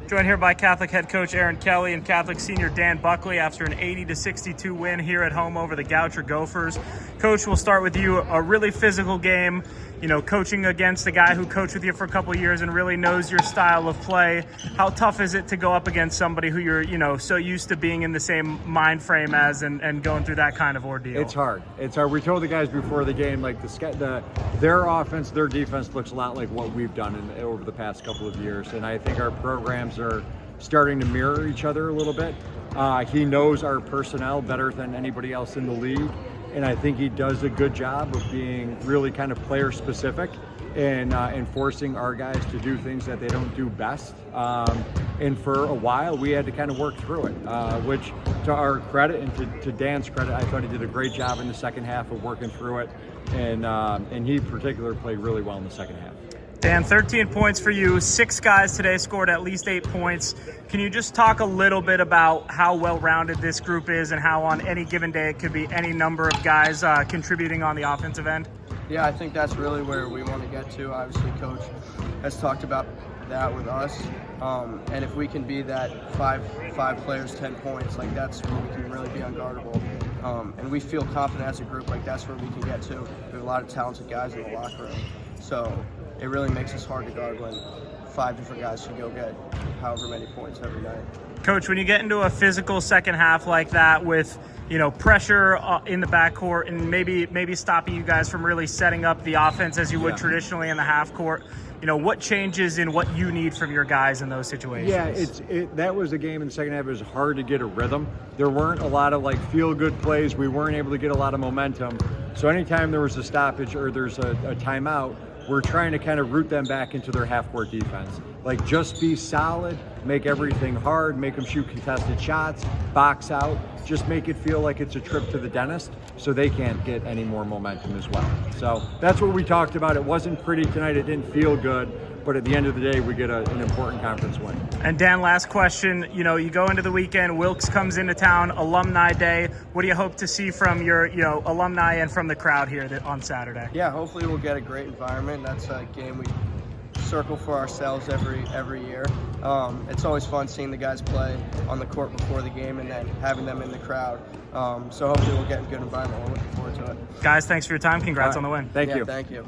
Joined here by Catholic head coach Aaron Kelly and Catholic senior Dan Buckley after an 80-62 win here at home over the Goucher Gophers. Coach, we'll start with you. A really physical game, you know, coaching against a guy who coached with you for a couple of years and really knows your style of play. How tough is it to go up against somebody who you're, you know, so used to being in the same mind frame as and going through that kind of ordeal? It's hard. It's hard. We told the guys before the game, like their offense, their defense looks a lot like what we've done over the past couple of years, and I think our programs are starting to mirror each other a little bit. He knows our personnel better than anybody else in the league, and I think he does a good job of being really kind of player specific and forcing our guys to do things that they don't do best. And for a while, we had to kind of work through it, which to our credit and to Dan's credit, I thought he did a great job in the second half of working through it. And he in particular played really well in the second half. Dan, 13 points for you. 6 guys today scored at least 8 points. Can you just talk a little bit about how well-rounded this group is and how on any given day it could be any number of guys contributing on the offensive end? Yeah, I think that's really where we want to get to. Obviously, Coach has talked about that with us. And if we can be that five players, 10 points, like that's where we can really be unguardable. And we feel confident as a group, like that's where we can get to. We have a lot of talented guys in the locker room. So it really makes us hard to guard when 5 different guys can go get however many points every night. Coach, when you get into a physical second half like that with, you know, pressure in the backcourt and maybe stopping you guys from really setting up the offense as you would traditionally in the half court, you know, what changes in what you need from your guys in those situations? Yeah, that was a game in the second half. It was hard to get a rhythm. There weren't a lot of like feel-good plays. We weren't able to get a lot of momentum. So anytime there was a stoppage or there's a timeout, we're trying to kind of root them back into their half-court defense. Like, just be solid, make everything hard, make them shoot contested shots, box out, just make it feel like it's a trip to the dentist so they can't get any more momentum as well. So that's what we talked about. It wasn't pretty tonight. It didn't feel good. But at the end of the day, we get an important conference win. And Dan, last question. You know, you go into the weekend, Wilkes comes into town, Alumni Day. What do you hope to see from your, you know, alumni and from the crowd here on Saturday? Yeah, hopefully we'll get a great environment. That's a game we circle for ourselves every year. It's always fun seeing the guys play on the court before the game and then having them in the crowd. So hopefully we'll get a good environment. We're looking forward to it. Guys, thanks for your time. Congrats on the win. Thank you. Thank you.